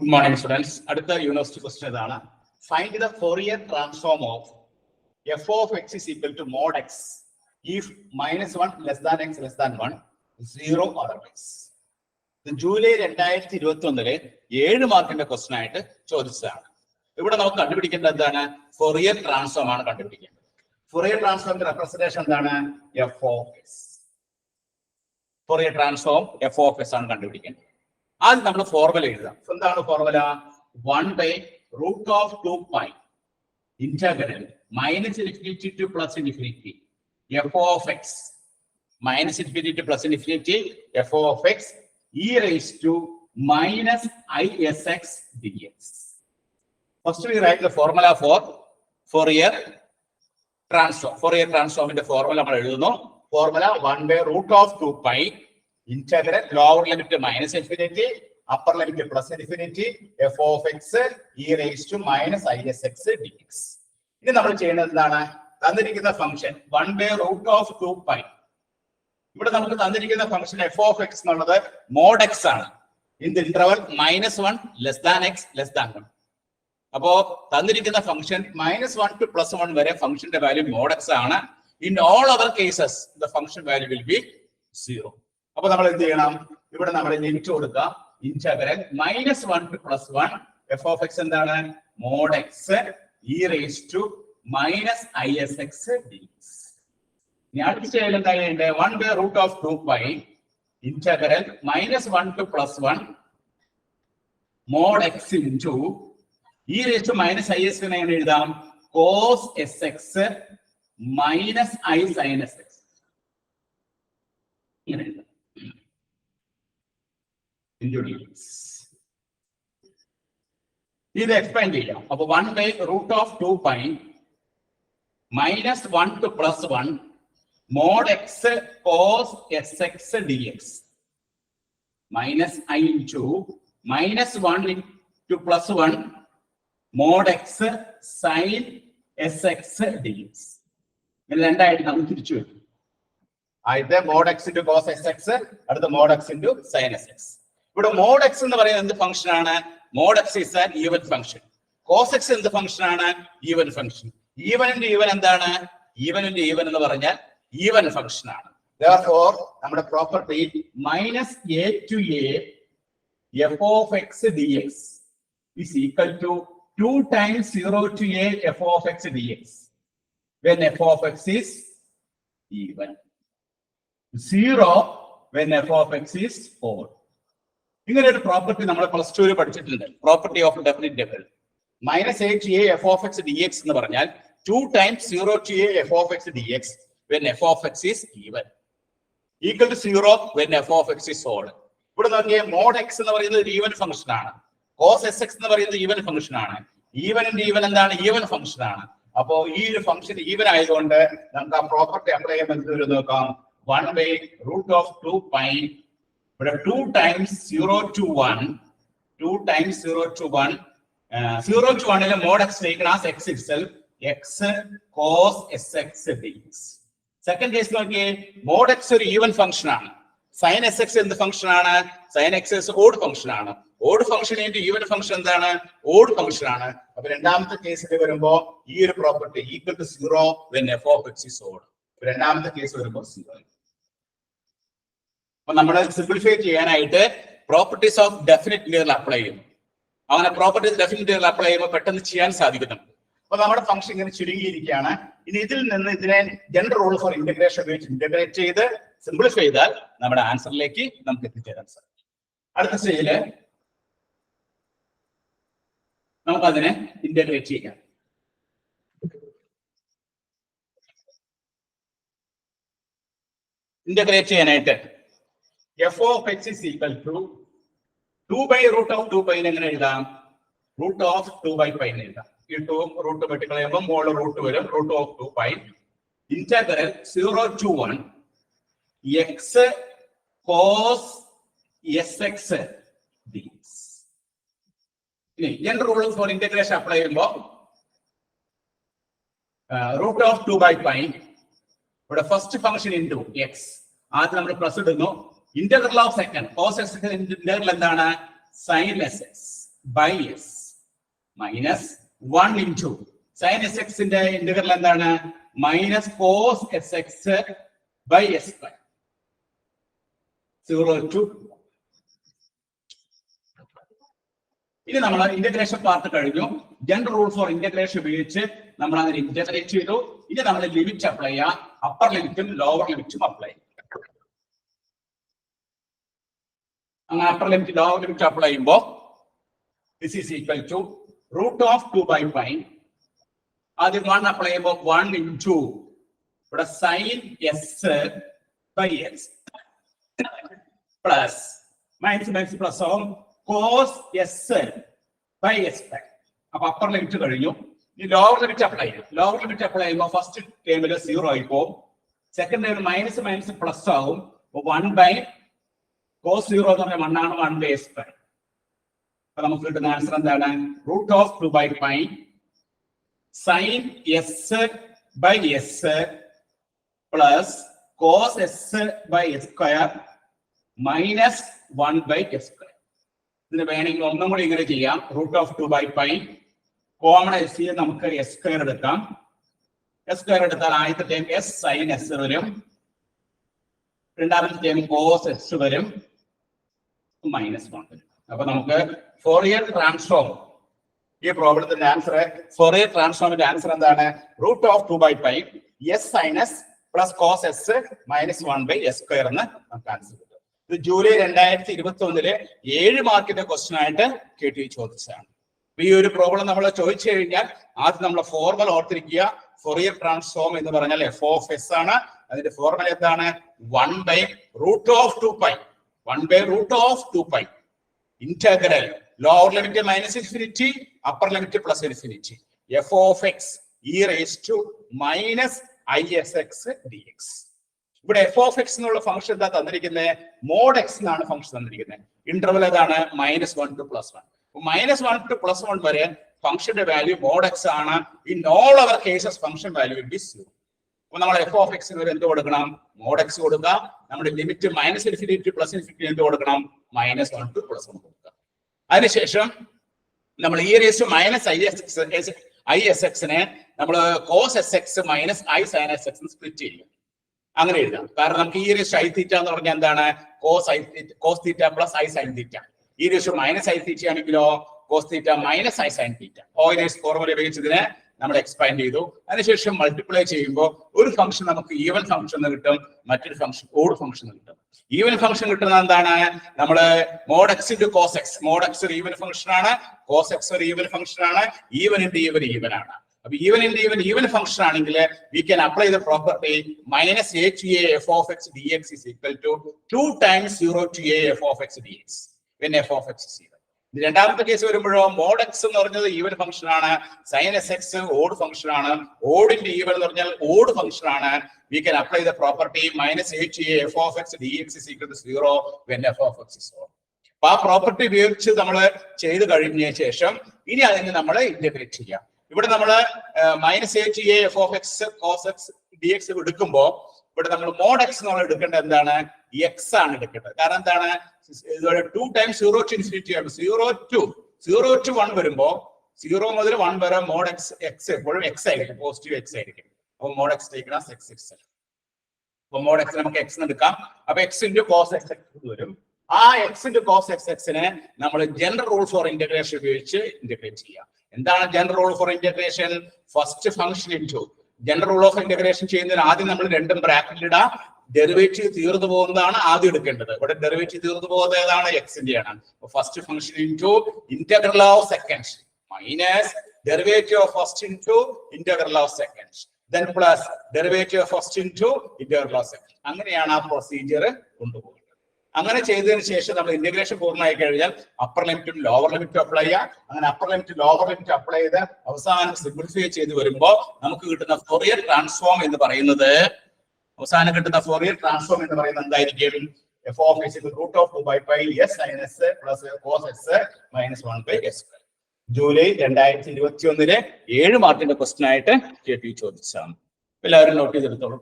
Good morning, students. At the university question, find the Fourier transform of f of x is equal to mod x if -1 less than x less than 1, 0 otherwise. The July 2021 7 മാർക്കിന്റെ question ആയിട്ട് ചോദിച്ചതാണ്. ഇവിടെ നമുക്ക് കണ്ടുപിടിക്കേണ്ടത് എന്താണ്? Fourier transform ആണ് കണ്ടുപിടിക്കേണ്ടത്. Fourier transformന്റെ representation എന്താണ്? f of x. Fourier transform f of x ആണ് കണ്ടുപിടിക്കേണ്ടത്. ആദ്യം നമ്മൾ ഫോർമുല എഴുതാം. എന്താണ് formula? 1/√2 pi integral -infinity to +infinity f of x -infinity to +infinity f of x e raised to -isx dx. First we write the formula for Fourier transform. Fourier transform in the formula നമ്മൾ എഴുതുന്നു. Formula 1/√2 pi integral lower limit to -infinity, upper limit to +infinity, f of x e raised to -isx dx. ഇനി നമ്മൾ ചെയ്യുന്നത് എന്താണ്? തന്നിരിക്കുന്ന function 1/√2 pi. ഇവിടെ നമുക്ക് തന്നിരിക്കുന്ന ഫംഗ്ഷൻ f of x എന്നുള്ളത് mod x ആണ്. In the interval -1 less than x less than 1. അപ്പോ തന്നിരിക്കുന്ന ഫംഗ്ഷൻ -1 to +1 വരെ ഫംഗ്ഷന്റെ വാല്യൂ mod x ആണ്. In all other cases the function value will be 0. അപ്പൊ നമ്മൾ എന്ത് ചെയ്യണം? ഇവിടെ നമ്മൾ ലിമിറ്റ് കൊടുക്കാം. Integral -1 to +1 f of x എന്താണ്? mod x e raised to -isx dx. ഇനി അടുത്ത സ്റ്റെപ്പിൽ എന്താ ചെയ്യേണ്ടത്? 1/√2 pi integral -1 to +1 mod x into e raised to -is നെ എങ്ങനെ എഴുതാം? cos sx minus I sin sx. ഇങ്ങനെ എഴുതാം. ഇത് എക്സ്പാൻഡ് ചെയ്യാം. അപ്പൊ 1/√2 pi -1 to +1 mod x cos sx dx minus I into -1 to +1 mod x sin sx dx. രണ്ടായിട്ട് നമ്മൾ തിരിച്ചു വരും. ആദ്യത്തെ mod x into cos sx, അടുത്ത mod x into sin sx. ഇവിടെ mod x എന്ന് പറയുന്നത് എന്ത് ഫംഗ്ഷൻ ആണ്? mod x is an even function. cos x എന്ത് ഫംഗ്ഷൻ ആണ്? even function. even into even എന്താണ്? even into even എന്ന് പറഞ്ഞാൽ even ഫംഗ്ഷൻ ആണ്. therefore നമ്മുടെ property -a to a f of x dx is equal to 2 times 0 to a f of x dx when f of x is even, 0 when f of x is odd. ഇങ്ങനെ ഒരു property നമ്മൾ +2 പഠിച്ചിട്ടുണ്ട്. Property of definite integral -a to a f of x dx എന്ന് പറഞ്ഞാൽ 2 times 0 to a f of x dx when f of x is even, equal to 0 when f of x is odd. ഇവിടെ നോക്കിയേ, mod x എന്ന് പറയുന്നത് ഒരു even function ആണ്. cos sx എന്ന് പറയുന്നത് ഈവൻ ഫംഗ്ഷൻ ആണ്. ഈവൻ ഇൻടു ഈവൻ എന്താണ്? ഈവൻ ഫംഗ്ഷൻ ആണ്. അപ്പോ ഈ ഒരു ഫംഗ്ഷൻ ഈവൻ ആയതുകൊണ്ട് നമുക്ക് ആ പ്രോപ്പർട്ടി അപ്ലൈ ചെയ്യാൻ നോക്കാം. 1/√2 pi ഇവിടെ 2 times 0 to 1 2 times 0 to 1 0 to 1 ലെ mod x taken as x itself, x cos sx dx. Second case നോക്കിയേ, mod x ഒരു ഈവൻ ഫംഗ്ഷൻ ആണ്. sin sx എന്ത് ഫംഗ്ഷൻ ആണ്? sin x ഓഡ് ഫംഗ്ഷൻ ആണ്. Odd function into even function എന്താണ്? Odd function ആണ്. അപ്പൊ രണ്ടാമത്തെ കേസിൽ വരുമ്പോ ഈ ഒരു property equal to 0 when f of x is odd. രണ്ടാമത്തെ കേസ് വരുമ്പോൾ 0. അപ്പൊ നമ്മൾ സിംപ്ലിഫൈ ചെയ്യാനായിട്ട് properties of definite integral apply ചെയ്യുന്നു. അങ്ങനെ പ്രോപ്പർട്ടീസ് ഡെഫിനിറ്റ് ഇന്റഗ്രൽ അപ്ലൈ ചെയ്യുമ്പോൾ പെട്ടെന്ന് ചെയ്യാൻ സാധിക്കുന്നുണ്ട്. അപ്പൊ നമ്മുടെ ഫംഗ്ഷൻ ഇങ്ങനെ ചുരുങ്ങിയിരിക്കുകയാണ്. ഇനി ഇതിൽ നിന്ന് ഇതിനെ ജനറൽ റൂൾ ഫോർ ഇന്റഗ്രേഷൻ ഉപയോഗിച്ച് ഇന്റഗ്രേറ്റ് ചെയ്ത് സിംപ്ലിഫൈ ചെയ്താൽ നമ്മുടെ ആൻസറിലേക്ക് നമുക്ക് എത്തിച്ചേരാൻ സാധിക്കും. അടുത്ത സ്റ്റേജില് നമുക്ക് അതിനെ ഇന്റഗ്രേറ്റ് ചെയ്യാം. ഇന്റഗ്രേറ്റ് ചെയ്യാനായിട്ട് f of x is equal to 2/√2 pi എങ്ങനെ എഴുതാം? √2 എന്ന് എഴുതാം. ഈ 2 റൂട്ട് വെട്ടി കളയുമ്പോൾ മോള് റൂട്ട് വരും. √2 pi ഇന്റഗ്രൽ 0 to 1 x cos sx dx. ഇനി general rule for integration apply ചെയ്യുമ്പോൾ √2 pi ഇവിടെ ഫസ്റ്റ് ഫംഗ്ഷൻ ഇൻടു x, ആദ്യം നമ്മൾ പ്ലസ് ഇടുന്നു. Integral of second cos x integral എന്താണ്? sin sx by s minus 1 into sin sx ന്റെ integral എന്താണ് minus cos sx by s square 0 to. ഇനി നമ്മൾ ഇന്റഗ്രേഷൻ പാർട്ട് കഴിഞ്ഞു. ജനറൽ റൂൾ ഫോർ ഇന്റഗ്രേഷൻ ഉപയോഗിച്ച് നമ്മൾ അതിനെ ഇന്റഗ്രേറ്റ് ചെയ്തു. ഇനി നമ്മൾ ലിമിറ്റ് അപ്ലൈ ചെയ്യാം. അപ്പർ ലിമിറ്റും ലോവർ ലിമിറ്റും അപ്ലൈ ചെയ്യും. അങ്ങനെ upper limit lower limit apply ചെയ്യുമ്പോൾ this is equal to root of 2/π. ആദ്യം 1 അപ്ലൈ ചെയ്യുമ്പോൾ 1 into ഇവിടെ sine s by x plus minus plus ആവും cos s by s by. അപ്പൊ അപ്പർ ലിമിറ്റ് കഴിഞ്ഞു. ഇനി ലോവർ ലിമിറ്റ് അപ്ലൈ ചെയ്യും. ലോവർ ലിമിറ്റ് അപ്ലൈ ചെയ്യുമ്പോൾ ഫസ്റ്റ് ടേമിൽ 0 ആയിപ്പോവും. സെക്കൻഡ് ടേമിൽ മൈനസ് പ്ലസ് ആവും. 1 ബൈ കോസ് 0 എന്ന് പറഞ്ഞാൽ 1 ആണ്. 1 ബൈ എസ് ബൈ. അപ്പൊ നമുക്ക് കിട്ടുന്ന ആൻസർ എന്താണ് root of 2/π sine s by s plus cos s by s square minus 1 by s square. ഇതിന് വേണമെങ്കിൽ ഒന്നും കൂടി ഇങ്ങനെ ചെയ്യാം. റൂട്ട് ഓഫ് 2/π കോമൺ എസ് നമുക്ക് എസ് സ്ക്വയർ എടുക്കാം. എസ് സ്ക്വയർ എടുത്താൽ ആദ്യത്തെ ടൈം എസ് സൈൻ എസ് വരും. രണ്ടാമത്തെ ടൈം കോസ് എസ് വരും. -1 വരും. അപ്പൊ നമുക്ക് ഫോറിയർ ട്രാൻസ്ഫോം ഈ പ്രോബ്ലത്തിന്റെ ആൻസർ ഫോറിയർ ട്രാൻസ്ഫോമിന്റെ ആൻസർ എന്താണ് root of 2/π s sine s plus cos s -1 by s square എന്ന് നമുക്ക് ആൻസർ കിട്ടും. ഇത് ജൂലൈ 2021 7 മാർക്കിന്റെ ക്വസ്റ്റ്യൻ ആയിട്ട് KTU ചോദിച്ചതാണ്. ഈ ഒരു പ്രോബ്ലം നമ്മൾ ചോദിച്ചു കഴിഞ്ഞാൽ ആദ്യം നമ്മൾ ഫോർമുല ഓർത്തിരിക്കുക. ഫോറിയർ ട്രാൻസ്ഫോം എന്ന് പറഞ്ഞാൽ f of s ആണ്. അതിന്റെ ഫോർമുല എന്താണ് 1 by root of 2π 1 by root of 2π integral lower limit minus infinity upper limit plus infinity f of x e raised to minus isx dx. ഇവിടെ f of x എന്നുള്ള function എന്താ തന്നിരിക്കുന്നത് mod x എന്നാണ് function തന്നിരിക്കുന്നത്. Interval ഏതാണ് -1 to +1. -1 to +1 വരെ ഫംഗ്ഷന്റെ value mod x ആണ്. In all our cases function value will be 0. അപ്പൊ നമ്മൾ f of x ന് എന്ത് കൊടുക്കണം മോഡ് x കൊടുക്കാം. നമ്മുടെ limit minus infinity plus infinity എന്ത് കൊടുക്കണം -1 to +1 കൊടുക്കാം. അതിനുശേഷം നമ്മൾ e raised to minus isx നെ നമ്മൾ cos sx minus i sin sx split ചെയ്യും. അങ്ങനെ എഴുതാം. കാരണം നമുക്ക് e raised to i theta എന്ന് പറഞ്ഞാൽ എന്താണ് cos theta plus i sin theta. e raised to minus i theta ആണെങ്കിലോ cos theta minus i sin theta. Euler's formula ഉപയോഗിച്ചതിനെ നമ്മൾ എക്സ്പാൻഡ് ചെയ്തു. അതിനുശേഷം മൾട്ടിപ്ലൈ ചെയ്യുമ്പോൾ ഒരു ഫംഗ്ഷൻ നമുക്ക് ഈവൻ ഫംഗ്ഷൻ കിട്ടും, മറ്റൊരു ഫംഗ്ഷൻ ഓഡ് ഫംഗ്ഷൻ കിട്ടും. ഈവൻ ഫംഗ്ഷൻ കിട്ടുന്നത് എന്താണ് നമ്മള് mod x into cos x. Mod x ഒരു ഈവൻ ഫംഗ്ഷൻ ആണ്, കോസ് എക്സ് ഒരു ഈവൻ ഫംഗ്ഷൻ ആണ്. ഈവൻ ഇൻറ്റു ഈവൻ ഈവൻ ആണ്. അപ്പൊ ഈവൻ ഇൻറ്റു ഈവൻ ഫംഗ്ഷൻ ആണെങ്കിൽ we can apply the property minus a to a f of x dx is equal to 2 times 0 to a f of x dx when f of x is even. രണ്ടാമത്തെ case വരുമ്പോഴോ mod x എന്ന് പറഞ്ഞത് even function ആണ്, sine s x odd function ആണ്. ഓഡിന്റെ even എന്ന് പറഞ്ഞാൽ odd function ആണ്. We can apply the property minus a to a f of x dx is equal to 0 when f of x is 0. അപ്പൊ ആ property ഉപയോഗിച്ച് നമ്മൾ ചെയ്ത് കഴിഞ്ഞ ശേഷം ഇനി അതിനെ നമ്മൾ ഇന്റഗ്രേറ്റ് ചെയ്യാം. ഇവിടെ നമ്മൾ minus a to a f of x cos x dx എടുക്കുമ്പോൾ ഇവിടെ നമ്മൾ മോഡ് എക്സ് നമ്മൾ എടുക്കേണ്ടത് എന്താണ് എക്സ് ആണ് എടുക്കേണ്ടത്. കാരണം എന്താണ് 2 times 0 to infinity ആണ്. 0 to 1 വരുമ്പോ 0 മുതൽ 1 വരെ മോഡ് എക്സ് എക്സ് എപ്പോഴും എക്സ് ആയിരിക്കും, പോസിറ്റീവ് എക്സ് ആയിരിക്കും. അപ്പൊ മോഡ് എക്സ് ടേക്കണം എക്സ് എക്സ്. അപ്പൊ മോഡ് എക്സ് നമുക്ക് എക്സ് എടുക്കാം. അപ്പൊ x into cos x x വരും. ആ എക്സ് ഇൻറ്റു കോസ് എക്സ് എക്സിനെ നമ്മൾ ജനറൽ റൂൾ ഫോർ ഇന്റഗ്രേഷൻ ഉപയോഗിച്ച് ഇന്റഗ്രേറ്റ് ചെയ്യാം. എന്താണ് general rule for integration? First function into general rule of integration ചെയ്യുന്നതിന് ആദ്യം നമ്മൾ രണ്ടും ബ്രാക്കറ്റിൽ ഇടാം. ഡെറിവേറ്റീവ് തീർന്നു പോകുന്നതാണ് ആദ്യം എടുക്കേണ്ടത്. ഇവിടെ ഡെറിവേറ്റീവ് തീർന്നു പോകുന്നത് ഏതാണ് എക്സിന്റെ ആണ്. First function into integral of second minus derivative of first into integral of second then plus derivative of first into integral of second. അങ്ങനെയാണ് ആ പ്രൊസീജിയർ കൊണ്ടുപോകുന്നത്. അങ്ങനെ ചെയ്തതിനു ശേഷം നമ്മൾ ഇന്റഗ്രേഷൻ പൂർണ്ണമായി കഴിഞ്ഞാൽ അപ്പർ ലിമിറ്റും ലോവർ ലിമിറ്റും അപ്ലൈ ചെയ്യാം. അങ്ങനെ upper limit lower limit apply ചെയ്ത് അവസാനം സിംപ്ലിഫൈ ചെയ്ത് വരുമ്പോൾ നമുക്ക് കിട്ടുന്ന ഫോറിയർ ട്രാൻസ്ഫോം എന്ന് പറയുന്നത് എന്തായിരിക്കും? f of x is root of 2/π s sin s plus cos s minus 1 by s. July 2021 7 മാർക്കിന്റെ ക്വസ്റ്റ്യൻ ആയിട്ട് KTU ചോദിച്ചതാണ്. എല്ലാവരും നോട്ട് ചെയ്തെടുത്തോളൂ.